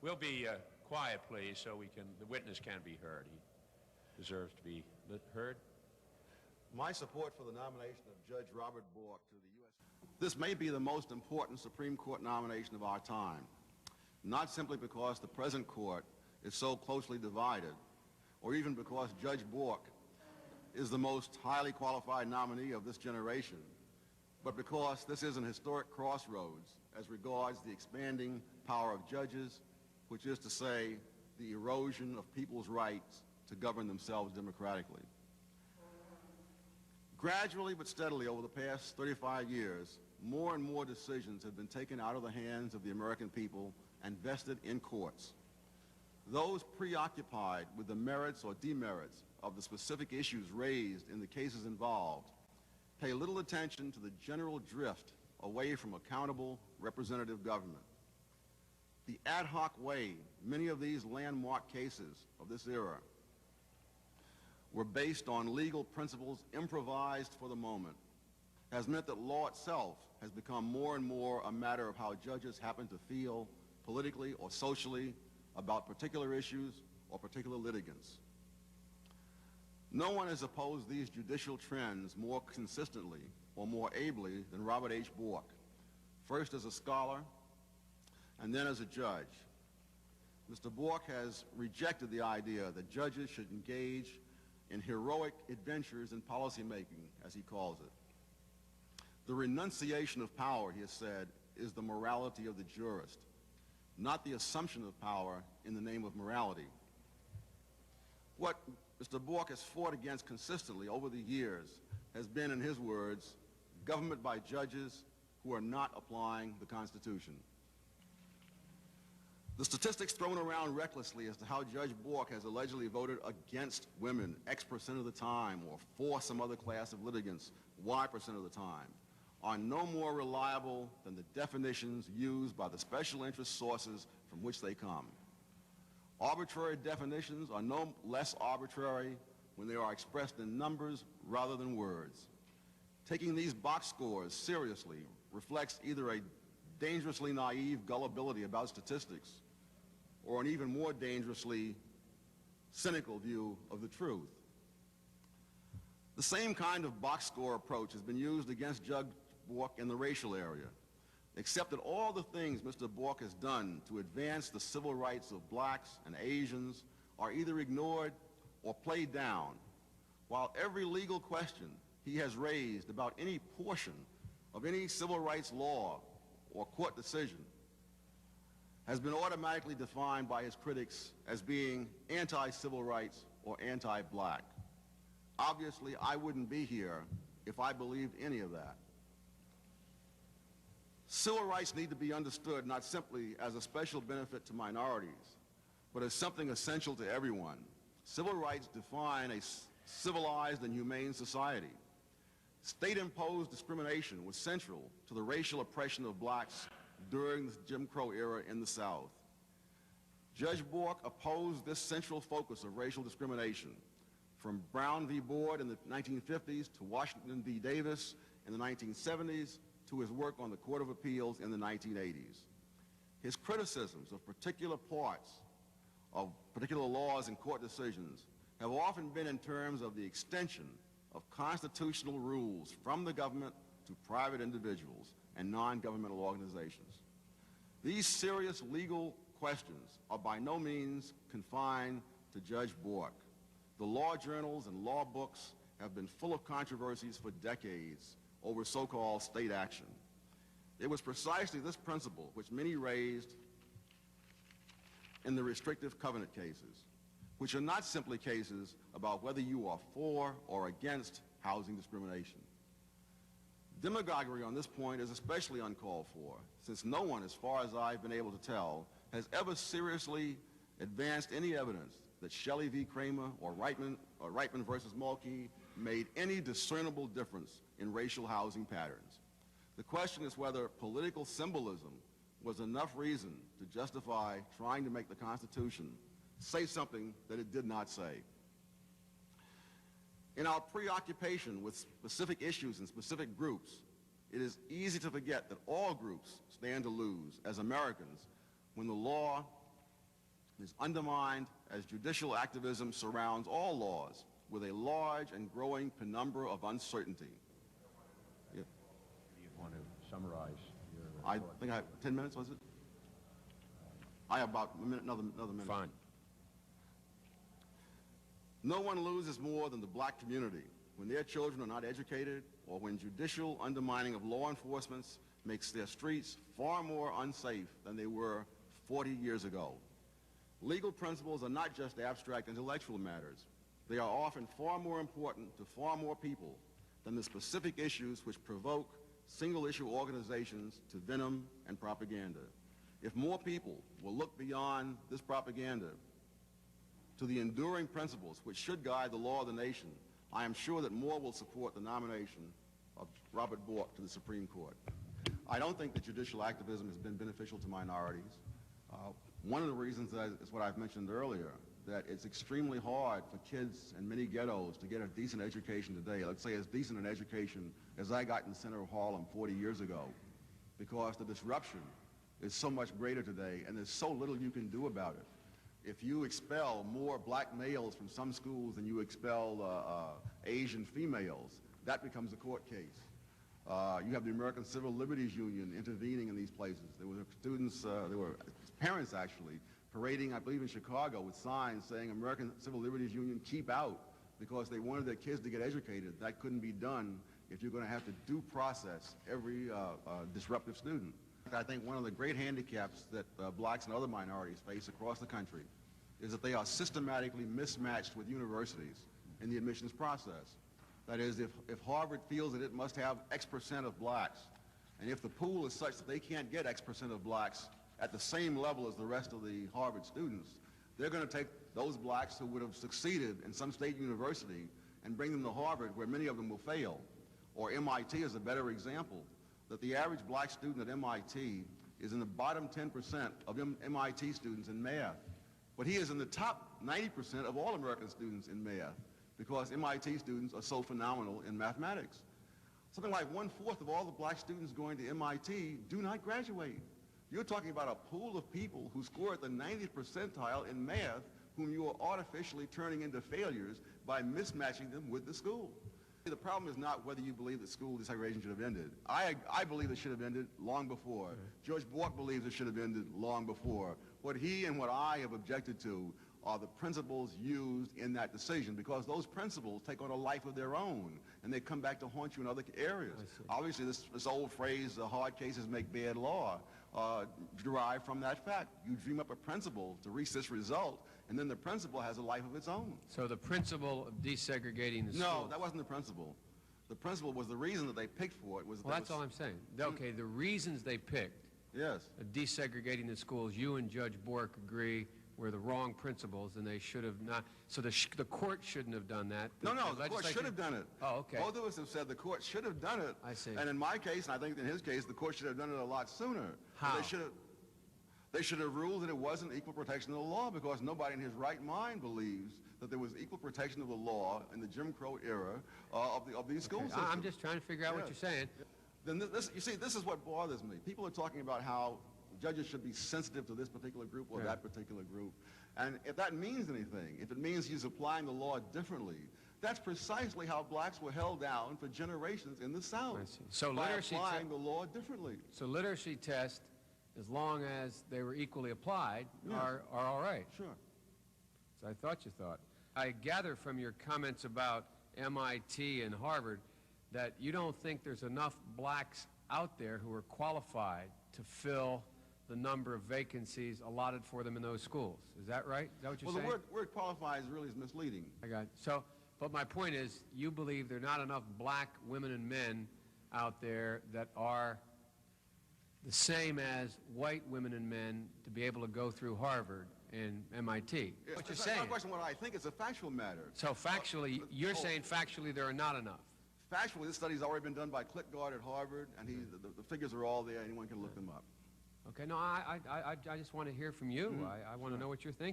We'll be quiet, please, so the witness can be heard. He deserves to be heard. My support for the nomination of Judge Robert Bork to the U.S. This may be the most important Supreme Court nomination of our time, not simply because the present court is so closely divided, or even because Judge Bork is the most highly qualified nominee of this generation, but because this is an historic crossroads as regards the expanding power of judges, which is to say, the erosion of people's rights to govern themselves democratically. Gradually but steadily over the past 35 years, more and more decisions have been taken out of the hands of the American people and vested in courts. Those preoccupied with the merits or demerits of the specific issues raised in the cases involved pay little attention to the general drift away from accountable representative government. The ad hoc way many of these landmark cases of this era were based on legal principles improvised for the moment has meant that law itself has become more and more a matter of how judges happen to feel politically or socially about particular issues or particular litigants. No one has opposed these judicial trends more consistently or more ably than Robert H. Bork, first as a scholar and then as a judge. Mr. Bork has rejected the idea that judges should engage in heroic adventures in policymaking, as he calls it. The renunciation of power, he has said, is the morality of the jurist, not the assumption of power in the name of morality. What Mr. Bork has fought against consistently over the years has been, in his words, government by judges who are not applying the Constitution. The statistics thrown around recklessly as to how Judge Bork has allegedly voted against women X% of the time or for some other class of litigants Y% of the time are no more reliable than the definitions used by the special interest sources from which they come. Arbitrary definitions are no less arbitrary when they are expressed in numbers rather than words. Taking these box scores seriously reflects either a dangerously naive gullibility about statistics or an even more dangerously cynical view of the truth. The same kind of box score approach has been used against Judge Bork in the racial area, except that all the things Mr. Bork has done to advance the civil rights of blacks and Asians are either ignored or played down, while every legal question he has raised about any portion of any civil rights law or court decision has been automatically defined by his critics as being anti-civil rights or anti-black. Obviously, I wouldn't be here if I believed any of that. Civil rights need to be understood not simply as a special benefit to minorities, but as something essential to everyone. Civil rights define a civilized and humane society. State-imposed discrimination was central to the racial oppression of blacks during the Jim Crow era in the South. Judge Bork opposed this central focus of racial discrimination, from Brown v. Board in the 1950s to Washington v. Davis in the 1970s to his work on the Court of Appeals in the 1980s. His criticisms of particular parts of particular laws and court decisions have often been in terms of the extension of constitutional rules from the government to private individuals and non-governmental organizations. These serious legal questions are by no means confined to Judge Bork. The law journals and law books have been full of controversies for decades over so-called state action. It was precisely this principle which many raised in the restrictive covenant cases, which are not simply cases about whether you are for or against housing discrimination. Demagoguery on this point is especially uncalled for, since no one, as far as I've been able to tell, has ever seriously advanced any evidence that Shelley v. Kramer or Reitman versus Mulkey made any discernible difference in racial housing patterns. The question is whether political symbolism was enough reason to justify trying to make the Constitution say something that it did not say. In our preoccupation with specific issues and specific groups, it is easy to forget that all groups stand to lose as Americans when the law is undermined as judicial activism surrounds all laws with a large and growing penumbra of uncertainty. Yeah. Do you want to summarize your I thought? think I have 10 minutes, was it? I have about a minute, another minute. Fine. No one loses more than the black community when their children are not educated or when judicial undermining of law enforcement makes their streets far more unsafe than they were 40 years ago. Legal principles are not just abstract intellectual matters. They are often far more important to far more people than the specific issues which provoke single-issue organizations to venom and propaganda. If more people will look beyond this propaganda to the enduring principles which should guide the law of the nation, I am sure that more will support the nomination of Robert Bork to the Supreme Court. I don't think that judicial activism has been beneficial to minorities. One of the reasons is what I've mentioned earlier, that it's extremely hard for kids in many ghettos to get a decent education today. Let's say as decent an education as I got in the center of Harlem 40 years ago, because the disruption is so much greater today and there's so little you can do about it. If you expel more black males from some schools than you expel Asian females, that becomes a court case. You have the American Civil Liberties Union intervening in these places. There were students, there were parents actually, parading, I believe in Chicago, with signs saying American Civil Liberties Union, keep out, because they wanted their kids to get educated. That couldn't be done if you're going to have to due process every disruptive student. I think one of the great handicaps that blacks and other minorities face across the country is that they are systematically mismatched with universities in the admissions process. That is, if Harvard feels that it must have X% of blacks, and if the pool is such that they can't get X% of blacks at the same level as the rest of the Harvard students, they're going to take those blacks who would have succeeded in some state university and bring them to Harvard, where many of them will fail. Or MIT is a better example, that the average black student at MIT is in the bottom 10% of MIT students in math. But he is in the top 90% of all American students in math, because MIT students are so phenomenal in mathematics. Something like 1/4 of all the black students going to MIT do not graduate. You're talking about a pool of people who score at the 90th percentile in math, whom you are artificially turning into failures by mismatching them with the school. The problem is not whether you believe that school desegregation should have ended. I believe it should have ended long before. George Bork believes it should have ended long before. What he and what I have objected to are the principles used in that decision, because those principles take on a life of their own, and they come back to haunt you in other areas. Obviously, this old phrase, hard cases make bad law, derived from that fact. You dream up a principle to reach this result, and then the principle has a life of its own. So the principle of desegregating the schools... No, that wasn't the principle. The principle was the reason that they picked for it. Was Well, that's all I'm saying. Okay, the reasons they picked Yes. desegregating the schools, you and Judge Bork agree were the wrong principles, and they should have not... So the court shouldn't have done that. No, the court should have done it. Oh, okay. Both of us have said the court should have done it. I see. And in my case, and I think in his case, the court should have done it a lot sooner. How? They should have ruled that it wasn't equal protection of the law, because nobody in his right mind believes that there was equal protection of the law in the Jim Crow era of these school systems. I'm just trying to figure out what you're saying. Then you see, this is what bothers me. People are talking about how judges should be sensitive to this particular group or that particular group. And if that means anything, if it means he's applying the law differently, that's precisely how blacks were held down for generations in the South. I see. So by literacy applying the law differently. So literacy tests, as long as they were equally applied, are all right. Sure. So I thought you thought. I gather from your comments about MIT and Harvard that you don't think there's enough blacks out there who are qualified to fill the number of vacancies allotted for them in those schools. Is that right? Is that what you're saying? Well, the word qualifies really is misleading. I got it. So, but my point is, you believe there are not enough black women and men out there that are the same as white women and men to be able to go through Harvard and MIT. What you're saying. It's not a question of what I think, it's a factual matter. So factually, you're saying factually there are not enough. Factually, this study's already been done by Klitgard at Harvard, and the figures are all there. Anyone can look them up. Okay, no, I just want to hear from you. I want to know what you're thinking.